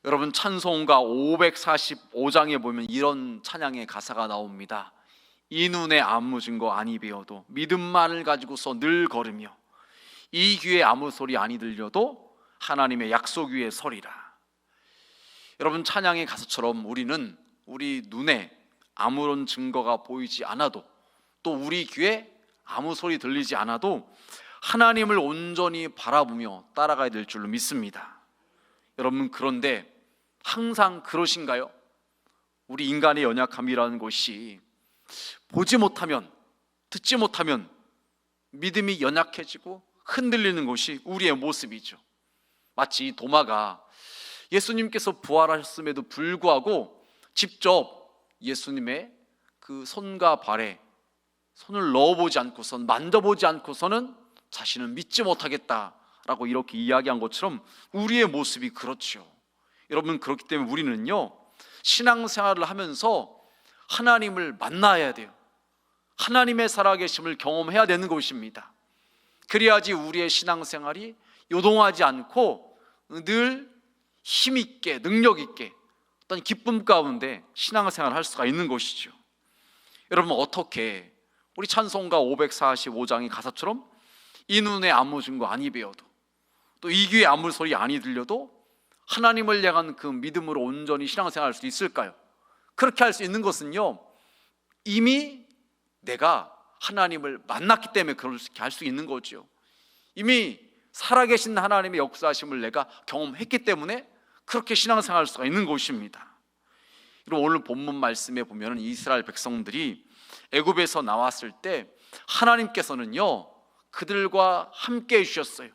여러분, 찬송가 545장에 보면 이런 찬양의 가사가 나옵니다. 이 눈에 아무 증거 아니 배어도 믿음만을 가지고서 늘 걸으며 이 귀에 아무 소리 아니 들려도 하나님의 약속 위에 서리라. 여러분, 찬양의 가사처럼 우리는 우리 눈에 아무런 증거가 보이지 않아도, 또 우리 귀에 아무 소리 들리지 않아도 하나님을 온전히 바라보며 따라가야 될 줄로 믿습니다. 여러분, 그런데 항상 그러신가요? 우리 인간의 연약함이라는 것이 보지 못하면, 듣지 못하면 믿음이 연약해지고 흔들리는 것이 우리의 모습이죠. 마치 도마가 예수님께서 부활하셨음에도 불구하고 직접 예수님의 그 손과 발에 손을 넣어보지 않고선, 만져보지 않고서는 자신은 믿지 못하겠다라고 이렇게 이야기한 것처럼 우리의 모습이 그렇죠. 여러분, 그렇기 때문에 우리는요, 신앙생활을 하면서 하나님을 만나야 돼요. 하나님의 살아계심을 경험해야 되는 것입니다. 그래야지 우리의 신앙생활이 요동하지 않고 늘 힘있게, 능력있게 어떤 기쁨 가운데 신앙생활을 할 수가 있는 것이죠. 여러분, 어떻게 우리 찬송가 545장의 가사처럼 이 눈에 아무 증거 아니 배어도, 또 이 귀에 아무 소리 아니 들려도 하나님을 향한 그 믿음으로 온전히 신앙생활할 수 있을까요? 그렇게 할 수 있는 것은요, 이미 내가 하나님을 만났기 때문에 그렇게 할 수 있는 거죠. 이미 살아계신 하나님의 역사하심을 내가 경험했기 때문에 그렇게 신앙생활할 수가 있는 것입니다. 그리고 오늘 본문 말씀에 보면 이스라엘 백성들이 애굽에서 나왔을 때 하나님께서는요, 그들과 함께 해주셨어요.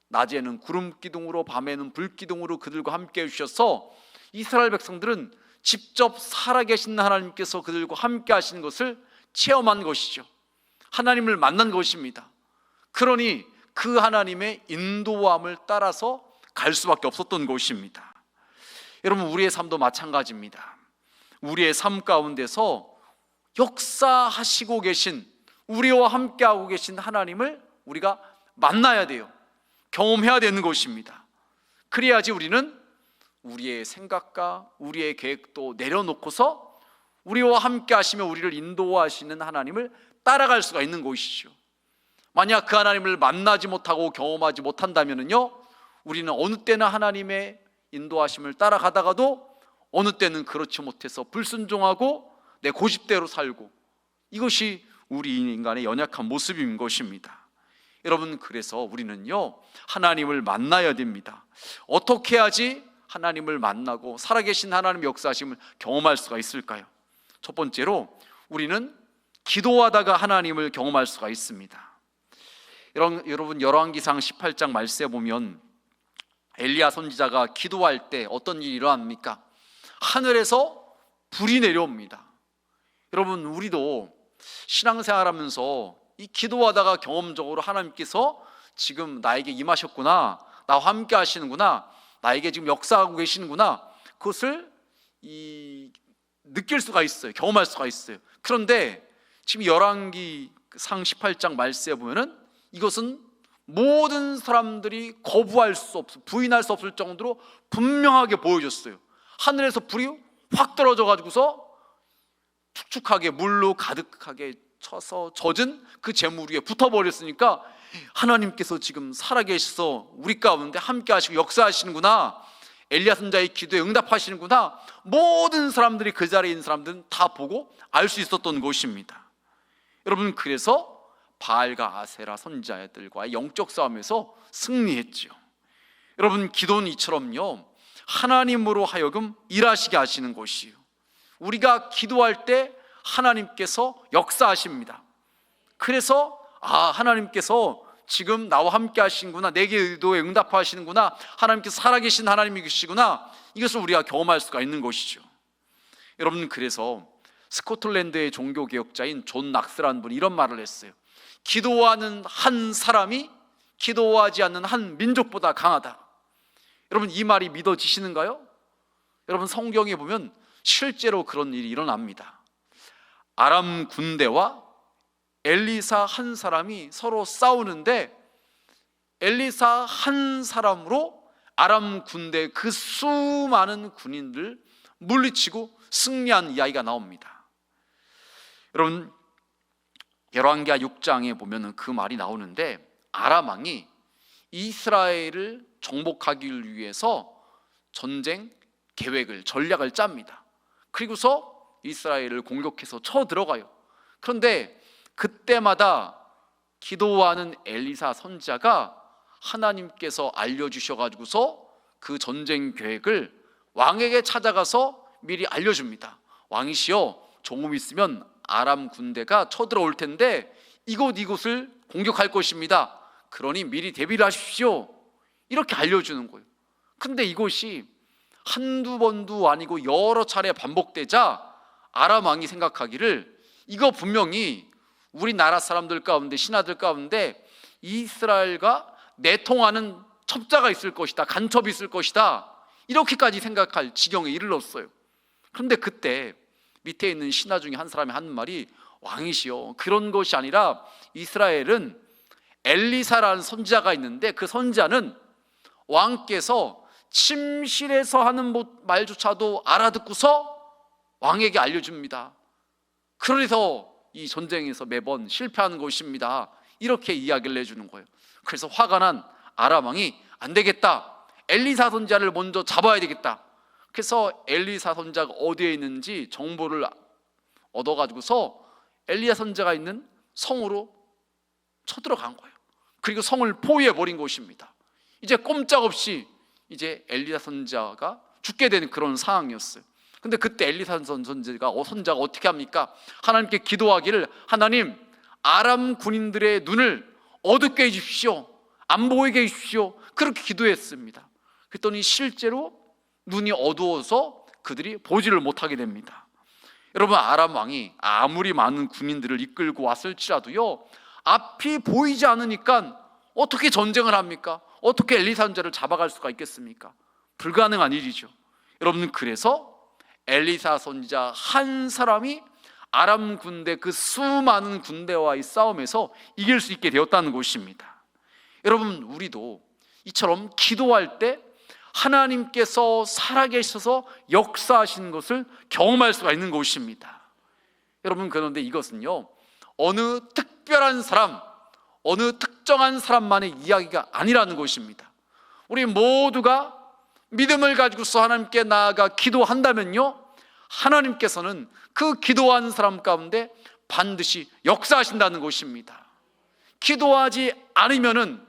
낮에는 구름 기둥으로, 밤에는 불 기둥으로 그들과 함께 해주셔서 이스라엘 백성들은 직접 살아계신 하나님께서 그들과 함께 하시는 것을 체험한 것이죠. 하나님을 만난 것입니다. 그러니 그 하나님의 인도함을 따라서 갈 수밖에 없었던 것입니다. 여러분, 우리의 삶도 마찬가지입니다. 우리의 삶 가운데서 역사하시고 계신, 우리와 함께하고 계신 하나님을 우리가 만나야 돼요. 경험해야 되는 것입니다. 그래야지 우리는 우리의 생각과 우리의 계획도 내려놓고서 우리와 함께 하시며 우리를 인도하시는 하나님을 따라갈 수가 있는 것이죠. 만약 그 하나님을 만나지 못하고 경험하지 못한다면요, 우리는 어느 때나 하나님의 인도하심을 따라가다가도 어느 때는 그렇지 못해서 불순종하고 내 고집대로 살고, 이것이 우리 인간의 연약한 모습인 것입니다. 여러분, 그래서 우리는요, 하나님을 만나야 됩니다. 어떻게 해야지 하나님을 만나고 살아계신 하나님의 역사하심을 경험할 수가 있을까요? 첫 번째로 우리는 기도하다가 하나님을 경험할 수가 있습니다. 여러분, 열왕기상 18장 말씀에 보면 엘리야 선지자가 기도할 때 어떤 일이 일어납니까? 하늘에서 불이 내려옵니다. 여러분, 우리도 신앙생활하면서 이 기도하다가 경험적으로 하나님께서 지금 나에게 임하셨구나, 나와 함께 하시는구나, 나에게 지금 역사하고 계시는구나, 그것을 느낄 수가 있어요. 경험할 수가 있어요. 그런데 지금 열왕기상 18장 말씀에 보면은 이것은 모든 사람들이 거부할 수 없어, 부인할 수 없을 정도로 분명하게 보여줬어요. 하늘에서 불이 확 떨어져 가지고서 축축하게 물로 가득하게 쳐서 젖은 그 재물 위에 붙어버렸으니까 하나님께서 지금 살아계셔서 우리 가운데 함께 하시고 역사하시는구나, 엘리야 선지자의 기도에 응답하시는구나, 모든 사람들이, 그 자리에 있는 사람들은 다 보고 알 수 있었던 것입니다. 여러분, 그래서 바알과 아세라 선지자들과의 영적 싸움에서 승리했죠. 여러분, 기도는 이처럼요, 하나님으로 하여금 일하시게 하시는 것이에요. 우리가 기도할 때 하나님께서 역사하십니다. 그래서 하나님께서 지금 나와 함께 하시는구나, 내 기도에 응답하시는구나, 하나님께서 살아계신 하나님이시구나, 이것을 우리가 경험할 수가 있는 것이죠. 여러분, 그래서 스코틀랜드의 종교개혁자인 존 낙스라는 분이 이런 말을 했어요. 기도하는 한 사람이 기도하지 않는 한 민족보다 강하다. 여러분, 이 말이 믿어지시는가요? 여러분, 성경에 보면 실제로 그런 일이 일어납니다. 아람 군대와 엘리사 한 사람이 서로 싸우는데 엘리사 한 사람으로 아람 군대 그 수많은 군인들 물리치고 승리한 이야기가 나옵니다. 여러분, 열왕기하 6장에 보면은 그 말이 나오는데, 아람 왕이 이스라엘을 정복하기 위해서 전쟁 계획을, 전략을 짭니다. 그리고서 이스라엘을 공격해서 쳐들어가요. 그런데 그때마다 기도하는 엘리사 선지자가 하나님께서 알려주셔가지고서 그 전쟁 계획을 왕에게 찾아가서 미리 알려줍니다. 왕이시여, 조금 있으면 아람 군대가 쳐들어올 텐데 이곳을 공격할 것입니다. 그러니 미리 대비를 하십시오. 이렇게 알려주는 거예요. 근데 이것이 한두 번도 아니고 여러 차례 반복되자 아람 왕이 생각하기를, 이거 분명히 우리나라 사람들 가운데, 신하들 가운데 이스라엘과 내통하는 첩자가 있을 것이다, 간첩이 있을 것이다, 이렇게까지 생각할 지경에 이르렀어요. 그런데 그때 밑에 있는 신하 중에 한 사람이 하는 말이, 왕이시여, 그런 것이 아니라 이스라엘은 엘리사라는 선지자가 있는데 그 선지자는 왕께서 침실에서 하는 말조차도 알아듣고서 왕에게 알려줍니다. 그래서 이 전쟁에서 매번 실패하는 것입니다. 이렇게 이야기를 해주는 거예요. 그래서 화가 난 아람 왕이, 안 되겠다, 엘리사 선지자를 먼저 잡아야 되겠다. 그래서 엘리사 선지자가 어디에 있는지 정보를 얻어가지고서 엘리야 선지자가 있는 성으로 쳐들어간 거예요. 그리고 성을 포위해버린 것입니다. 이제 꼼짝없이 이제 엘리야 선지자가 죽게 되는 그런 상황이었어요. 근데 그때 엘리사 선지자가 어떻게 합니까? 하나님께 기도하기를, 하나님, 아람 군인들의 눈을 어둡게 해주십시오, 안 보이게 해주십시오, 그렇게 기도했습니다. 그랬더니 실제로 눈이 어두워서 그들이 보지를 못하게 됩니다. 여러분, 아람 왕이 아무리 많은 군인들을 이끌고 왔을지라도요, 앞이 보이지 않으니까 어떻게 전쟁을 합니까? 어떻게 엘리사 선지자를 잡아갈 수가 있겠습니까? 불가능한 일이죠. 여러분, 그래서 엘리사 선지자 한 사람이 아람 군대 그 수많은 군대와의 싸움에서 이길 수 있게 되었다는 것입니다. 여러분, 우리도 이처럼 기도할 때 하나님께서 살아계셔서 역사하시는 것을 경험할 수가 있는 것입니다. 여러분, 그런데 이것은요, 어느 특별한 사람, 어느 특정한 사람만의 이야기가 아니라는 것입니다. 우리 모두가 믿음을 가지고서 하나님께 나아가 기도한다면요, 하나님께서는 그 기도하는 사람 가운데 반드시 역사하신다는 것입니다. 기도하지 않으면은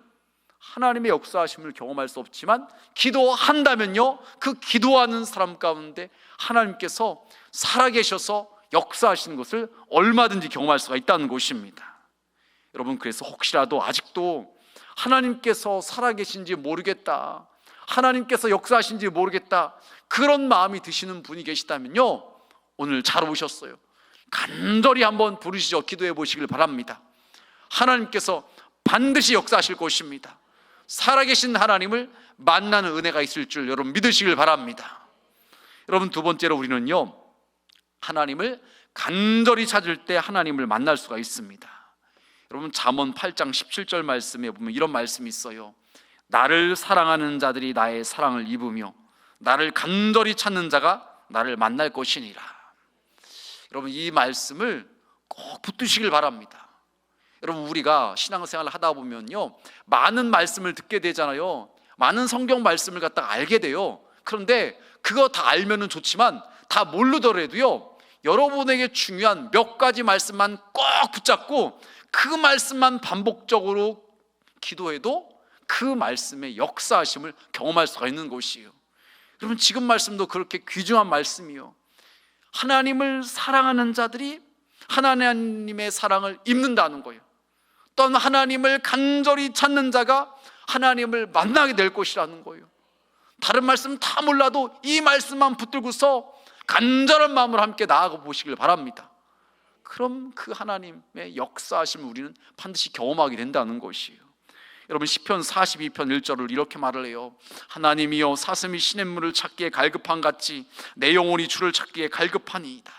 하나님의 역사하심을 경험할 수 없지만, 기도한다면요, 그 기도하는 사람 가운데 하나님께서 살아계셔서 역사하시는 것을 얼마든지 경험할 수가 있다는 것입니다. 여러분, 그래서 혹시라도 아직도 하나님께서 살아계신지 모르겠다, 하나님께서 역사하신지 모르겠다, 그런 마음이 드시는 분이 계시다면요, 오늘 잘 오셨어요. 간절히 한번 부르시죠. 기도해 보시길 바랍니다. 하나님께서 반드시 역사하실 것입니다. 살아계신 하나님을 만나는 은혜가 있을 줄 여러분 믿으시길 바랍니다. 여러분, 두 번째로 우리는요, 하나님을 간절히 찾을 때 하나님을 만날 수가 있습니다. 여러분, 잠언 8장 17절 말씀에 보면 이런 말씀이 있어요. 나를 사랑하는 자들이 나의 사랑을 입으며 나를 간절히 찾는 자가 나를 만날 것이니라. 여러분, 이 말씀을 꼭 붙드시길 바랍니다. 여러분, 우리가 신앙생활을 하다 보면요, 많은 말씀을 듣게 되잖아요. 많은 성경 말씀을 갖다가 알게 돼요. 그런데 그거 다 알면은 좋지만 다 모르더라도요, 여러분에게 중요한 몇 가지 말씀만 꼭 붙잡고 그 말씀만 반복적으로 기도해도 그 말씀의 역사하심을 경험할 수가 있는 것이에요. 여러분, 지금 말씀도 그렇게 귀중한 말씀이요, 하나님을 사랑하는 자들이 하나님의 사랑을 입는다는 거예요. 또 하나님을 간절히 찾는 자가 하나님을 만나게 될 것이라는 거예요. 다른 말씀 다 몰라도 이 말씀만 붙들고서 간절한 마음으로 함께 나아가 보시길 바랍니다. 그럼 그 하나님의 역사하심을 우리는 반드시 경험하게 된다는 것이에요. 여러분, 시편 42편 1절을 이렇게 말을 해요. 하나님이여, 사슴이 시냇물을 찾기에 갈급한 같이 내 영혼이 주를 찾기에 갈급하니이다.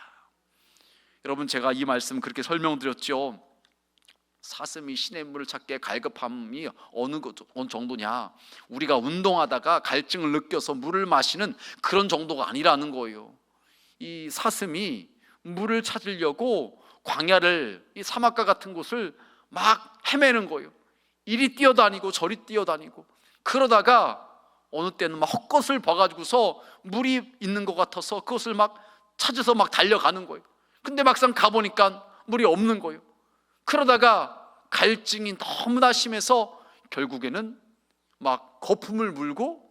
여러분, 제가 이 말씀 그렇게 설명드렸죠. 사슴이 시냇물을 찾게 갈급함이 어느 정도냐, 우리가 운동하다가 갈증을 느껴서 물을 마시는 그런 정도가 아니라는 거예요. 이 사슴이 물을 찾으려고 광야를, 이 사막과 같은 곳을 막 헤매는 거예요. 이리 뛰어다니고 저리 뛰어다니고, 그러다가 어느 때는 막 헛것을 봐가지고서 물이 있는 것 같아서 그것을 막 찾아서 막 달려가는 거예요. 근데 막상 가보니까 물이 없는 거예요. 그러다가 갈증이 너무나 심해서 결국에는 막 거품을 물고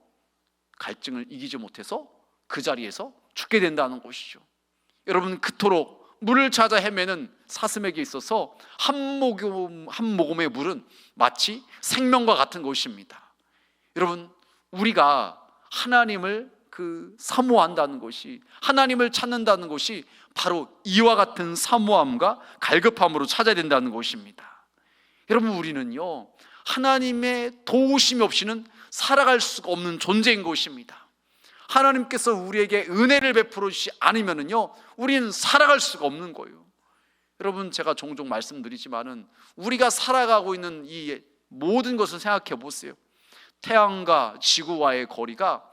갈증을 이기지 못해서 그 자리에서 죽게 된다는 것이죠. 여러분, 그토록 물을 찾아 헤매는 사슴에게 있어서 한 모금의 물은 마치 생명과 같은 것입니다. 여러분, 우리가 하나님을 사모한다는 것이, 하나님을 찾는다는 것이 바로 이와 같은 사모함과 갈급함으로 찾아야 된다는 것입니다. 여러분, 우리는요, 하나님의 도우심이 없이는 살아갈 수가 없는 존재인 것입니다. 하나님께서 우리에게 은혜를 베풀어 주시지 않으면요, 우리는 살아갈 수가 없는 거예요. 여러분, 제가 종종 말씀드리지만은 우리가 살아가고 있는 이 모든 것을 생각해 보세요. 태양과 지구와의 거리가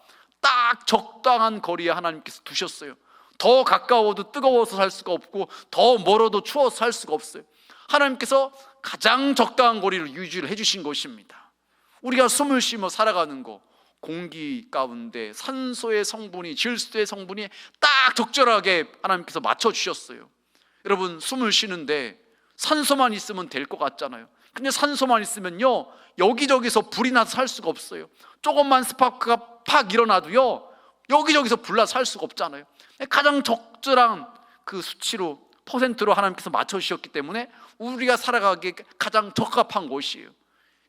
딱 적당한 거리에 하나님께서 두셨어요. 더 가까워도 뜨거워서 살 수가 없고, 더 멀어도 추워서 살 수가 없어요. 하나님께서 가장 적당한 거리를 유지를 해주신 것입니다. 우리가 숨을 쉬며 살아가는 거, 공기 가운데 산소의 성분이, 질소의 성분이 딱 적절하게 하나님께서 맞춰주셨어요. 여러분, 숨을 쉬는데 산소만 있으면 될 것 같잖아요. 근데 산소만 있으면요, 여기저기서 불이 나서 살 수가 없어요. 조금만 스파크가 팍 일어나도요, 여기저기서 불나서 살 수가 없잖아요. 가장 적절한 그 수치로, 퍼센트로 하나님께서 맞춰주셨기 때문에 우리가 살아가기에 가장 적합한 것이에요.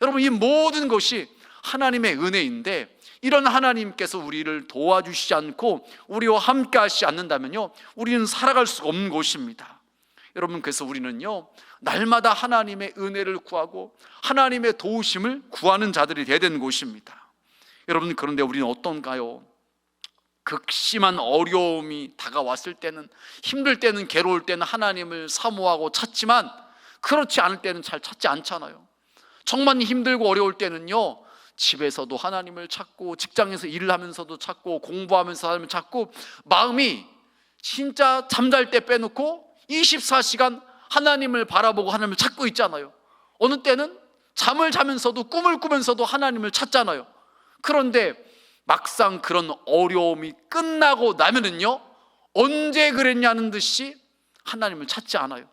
여러분, 이 모든 것이 하나님의 은혜인데, 이런 하나님께서 우리를 도와주시지 않고 우리와 함께 하시지 않는다면요, 우리는 살아갈 수가 없는 것입니다. 여러분, 그래서 우리는요, 날마다 하나님의 은혜를 구하고 하나님의 도우심을 구하는 자들이 되어야 되는 것입니다. 여러분, 그런데 우리는 어떤가요? 극심한 어려움이 다가왔을 때는, 힘들 때는, 괴로울 때는 하나님을 사모하고 찾지만, 그렇지 않을 때는 잘 찾지 않잖아요. 정말 힘들고 어려울 때는요, 집에서도 하나님을 찾고, 직장에서 일을 하면서도 찾고, 공부하면서 하나님을 찾고, 마음이 진짜 잠잘 때 빼놓고 24시간 하나님을 바라보고 하나님을 찾고 있잖아요. 어느 때는 잠을 자면서도, 꿈을 꾸면서도 하나님을 찾잖아요. 그런데 막상 그런 어려움이 끝나고 나면은요, 언제 그랬냐는 듯이 하나님을 찾지 않아요.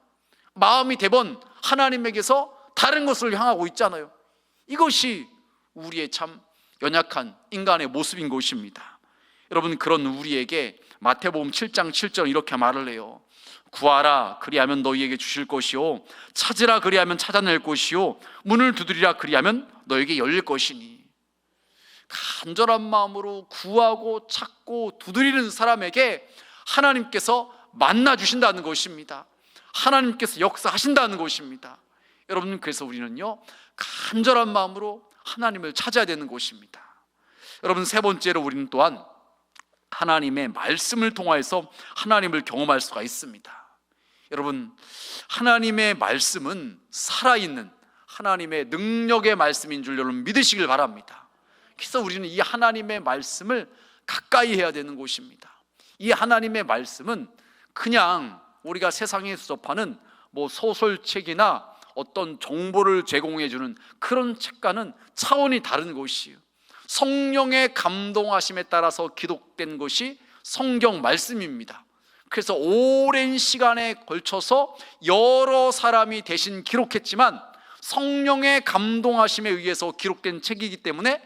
마음이 대번 하나님에게서 다른 것을 향하고 있잖아요. 이것이 우리의 참 연약한 인간의 모습인 것입니다. 여러분, 그런 우리에게 마태복음 7장 7절 이렇게 말을 해요. 구하라, 그리하면 너희에게 주실 것이요, 찾으라, 그리하면 찾아낼 것이요, 문을 두드리라, 그리하면 너에게 열릴 것이니. 간절한 마음으로 구하고 찾고 두드리는 사람에게 하나님께서 만나 주신다는 것입니다. 하나님께서 역사하신다는 것입니다. 여러분, 그래서 우리는요, 간절한 마음으로 하나님을 찾아야 되는 것입니다. 여러분, 세 번째로 우리는 또한 하나님의 말씀을 통하여서 하나님을 경험할 수가 있습니다. 여러분, 하나님의 말씀은 살아있는 하나님의 능력의 말씀인 줄 여러분 믿으시길 바랍니다. 그래서 우리는 이 하나님의 말씀을 가까이 해야 되는 것입니다. 이 하나님의 말씀은 그냥 우리가 세상에서 접하는 소설책이나 어떤 정보를 제공해주는 그런 책과는 차원이 다른 것이에요. 성령의 감동하심에 따라서 기록된 것이 성경 말씀입니다. 그래서 오랜 시간에 걸쳐서 여러 사람이 대신 기록했지만 성령의 감동하심에 의해서 기록된 책이기 때문에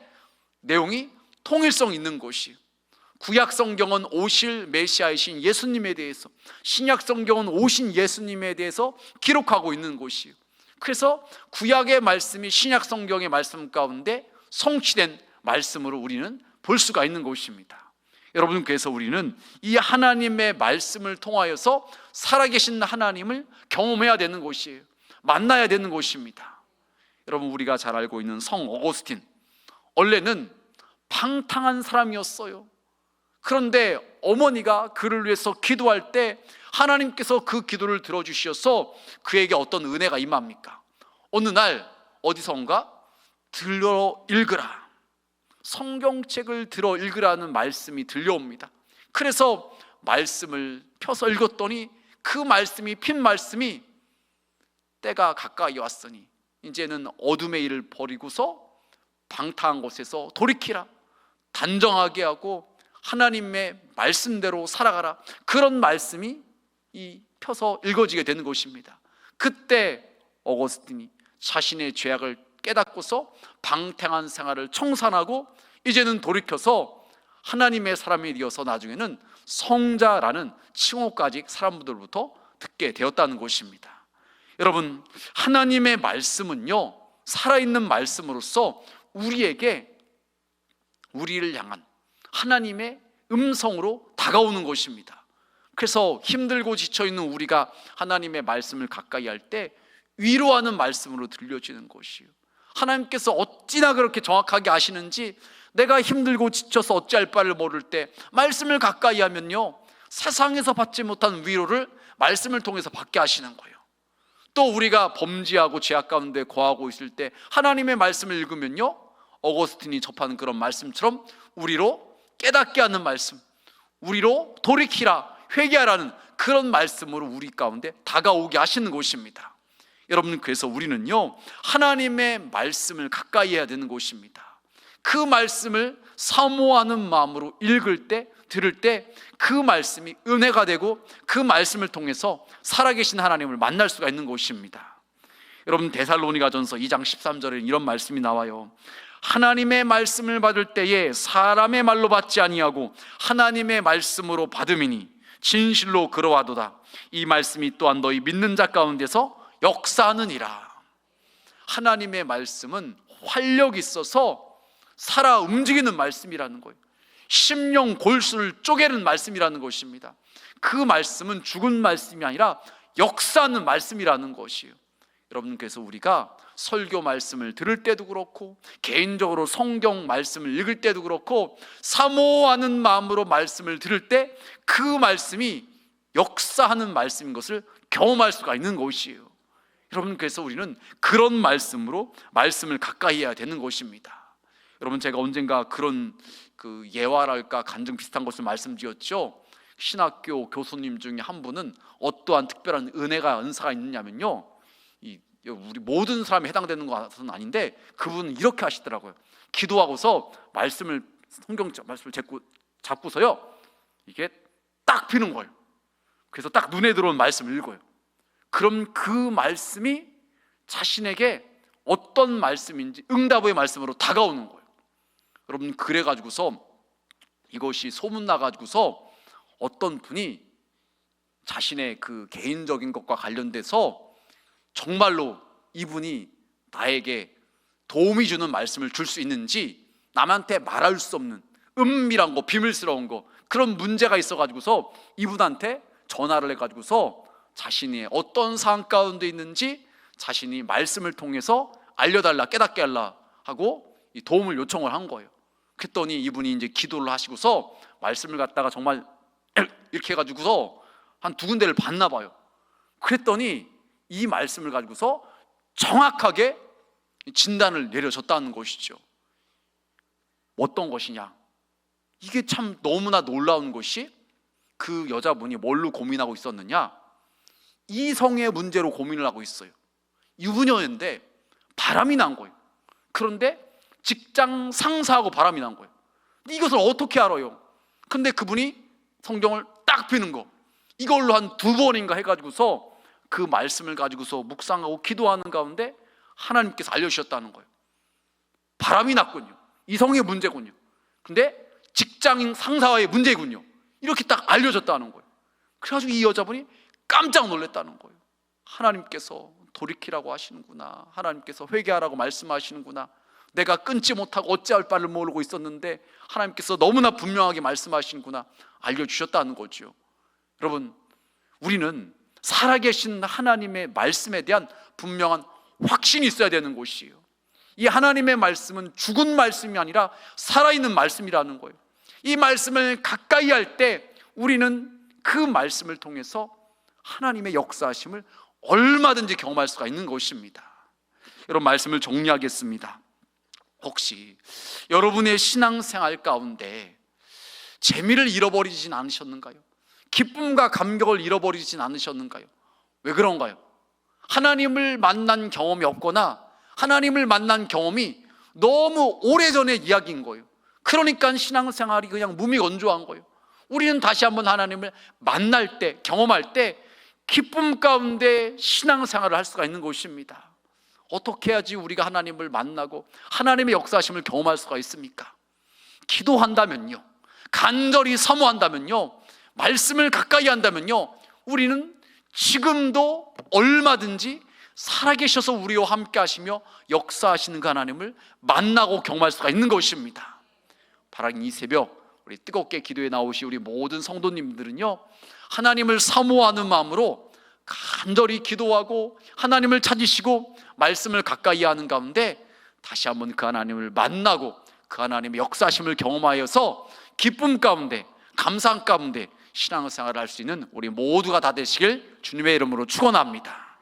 내용이 통일성 있는 것이에요. 구약 성경은 오실 메시아이신 예수님에 대해서, 신약 성경은 오신 예수님에 대해서 기록하고 있는 것이에요. 그래서 구약의 말씀이 신약 성경의 말씀 가운데 성취된 말씀으로 우리는 볼 수가 있는 것입니다. 여러분, 그래서 우리는 이 하나님의 말씀을 통하여서 살아계신 하나님을 경험해야 되는 것이에요. 만나야 되는 것입니다. 여러분, 우리가 잘 알고 있는 성 어거스틴, 원래는 방탕한 사람이었어요. 그런데 어머니가 그를 위해서 기도할 때 하나님께서 그 기도를 들어주셔서 그에게 어떤 은혜가 임합니까? 어느 날 어디선가 들어 읽으라, 성경책을 들어 읽으라는 말씀이 들려옵니다. 그래서 말씀을 펴서 읽었더니 그 말씀이, 핀 말씀이 때가 가까이 왔으니 이제는 어둠의 일을 버리고서 방탕한 곳에서 돌이키라, 단정하게 하고 하나님의 말씀대로 살아가라, 그런 말씀이 이 펴서 읽어지게 되는 것입니다. 그때 어거스틴이 자신의 죄악을 깨닫고서 방탕한 생활을 청산하고 이제는 돌이켜서 하나님의 사람이 되어서 나중에는 성자라는 칭호까지 사람들로부터 듣게 되었다는 것입니다. 여러분, 하나님의 말씀은요, 살아있는 말씀으로서 우리에게, 우리를 향한 하나님의 음성으로 다가오는 것입니다. 그래서 힘들고 지쳐있는 우리가 하나님의 말씀을 가까이 할 때 위로하는 말씀으로 들려지는 것이에요. 하나님께서 어찌나 그렇게 정확하게 아시는지, 내가 힘들고 지쳐서 어찌할 바를 모를 때 말씀을 가까이 하면요, 세상에서 받지 못한 위로를 말씀을 통해서 받게 하시는 거예요. 또 우리가 범죄하고 죄악 가운데 거하고 있을 때 하나님의 말씀을 읽으면요, 어거스틴이 접하는 그런 말씀처럼 우리로 깨닫게 하는 말씀, 우리로 돌이키라, 회개하라는 그런 말씀으로 우리 가운데 다가오게 하시는 것입니다. 여러분, 그래서 우리는요, 하나님의 말씀을 가까이 해야 되는 것입니다. 그 말씀을 사모하는 마음으로 읽을 때, 들을 때 그 말씀이 은혜가 되고 그 말씀을 통해서 살아계신 하나님을 만날 수가 있는 것입니다. 여러분, 데살로니가전서 2장 13절에 이런 말씀이 나와요. 하나님의 말씀을 받을 때에 사람의 말로 받지 아니하고 하나님의 말씀으로 받음이니 진실로 그러하도다. 이 말씀이 또한 너희 믿는 자 가운데서 역사하느니라. 하나님의 말씀은 활력이 있어서 살아 움직이는 말씀이라는 거예요. 심령 골수를 쪼개는 말씀이라는 것입니다. 그 말씀은 죽은 말씀이 아니라 역사하는 말씀이라는 것이에요. 여러분, 그래서 우리가 설교 말씀을 들을 때도 그렇고 개인적으로 성경 말씀을 읽을 때도 그렇고 사모하는 마음으로 말씀을 들을 때 그 말씀이 역사하는 말씀인 것을 경험할 수가 있는 것이에요. 여러분, 그래서 우리는 그런 말씀으로 말씀을 가까이 해야 되는 것입니다. 여러분, 제가 언젠가 그런 예화랄까 간증 비슷한 것을 말씀드렸죠. 신학교 교수님 중에 한 분은 어떠한 특별한 은사가 있느냐면요, 우리 모든 사람이 해당되는 것은 아닌데 그분은 이렇게 하시더라고요. 기도하고서 성경 말씀을 잡고서요, 이게 딱 피는 거예요. 그래서 딱 눈에 들어온 말씀을 읽어요. 그럼 그 말씀이 자신에게 어떤 말씀인지 응답의 말씀으로 다가오는 거예요. 여러분, 그래가지고서 이것이 소문나가지고서 어떤 분이 자신의 그 개인적인 것과 관련돼서 정말로 이분이 나에게 도움이 주는 말씀을 줄 수 있는지 남한테 말할 수 없는 은밀한 거, 비밀스러운 거, 그런 문제가 있어가지고서 이분한테 전화를 해가지고서 자신이 어떤 상황 가운데 있는지 자신이 말씀을 통해서 알려달라, 깨닫게 하라 하고 이 도움을 요청을 한 거예요. 그랬더니 이분이 이제 기도를 하시고서 말씀을 갖다가 정말 이렇게 해가지고서 한 2군데를 봤나 봐요. 그랬더니 이 말씀을 가지고서 정확하게 진단을 내려줬다는 것이죠. 어떤 것이냐, 이게 참 너무나 놀라운 것이, 그 여자분이 뭘로 고민하고 있었느냐, 이성의 문제로 고민을 하고 있어요. 유부녀인데 바람이 난 거예요. 그런데 직장 상사하고 바람이 난 거예요. 이것을 어떻게 알아요? 근데 그분이 성경을 딱 펴는 거, 이걸로 한 2번인가 해가지고서 그 말씀을 가지고서 묵상하고 기도하는 가운데 하나님께서 알려주셨다는 거예요. 바람이 났군요. 이성의 문제군요. 근데 직장인 상사와의 문제군요. 이렇게 딱 알려줬다는 거예요. 그래가지고 이 여자분이 깜짝 놀랐다는 거예요. 하나님께서 돌이키라고 하시는구나, 하나님께서 회개하라고 말씀하시는구나, 내가 끊지 못하고 어찌할 바를 모르고 있었는데 하나님께서 너무나 분명하게 말씀하시는구나 알려주셨다는 거죠. 여러분, 우리는 살아계신 하나님의 말씀에 대한 분명한 확신이 있어야 되는 것이에요. 이 하나님의 말씀은 죽은 말씀이 아니라 살아있는 말씀이라는 거예요. 이 말씀을 가까이 할 때 우리는 그 말씀을 통해서 하나님의 역사하심을 얼마든지 경험할 수가 있는 것입니다. 여러분, 말씀을 정리하겠습니다. 혹시 여러분의 신앙생활 가운데 재미를 잃어버리진 않으셨는가요? 기쁨과 감격을 잃어버리진 않으셨는가요? 왜 그런가요? 하나님을 만난 경험이 없거나 하나님을 만난 경험이 너무 오래전의 이야기인 거예요. 그러니까 신앙생활이 그냥 무미건조한 거예요. 우리는 다시 한번 하나님을 만날 때, 경험할 때 기쁨 가운데 신앙생활을 할 수가 있는 것입니다. 어떻게 해야지 우리가 하나님을 만나고 하나님의 역사하심을 경험할 수가 있습니까? 기도한다면요, 간절히 사모한다면요, 말씀을 가까이 한다면요, 우리는 지금도 얼마든지 살아계셔서 우리와 함께 하시며 역사하시는 그 하나님을 만나고 경험할 수가 있는 것입니다. 바라는 이 새벽 우리 뜨겁게 기도에 나오신 우리 모든 성도님들은요, 하나님을 사모하는 마음으로 간절히 기도하고 하나님을 찾으시고 말씀을 가까이 하는 가운데 다시 한번 그 하나님을 만나고 그 하나님의 역사하심을 경험하여서 기쁨 가운데, 감상 가운데 신앙생활을 할 수 있는 우리 모두가 다 되시길 주님의 이름으로 축원합니다.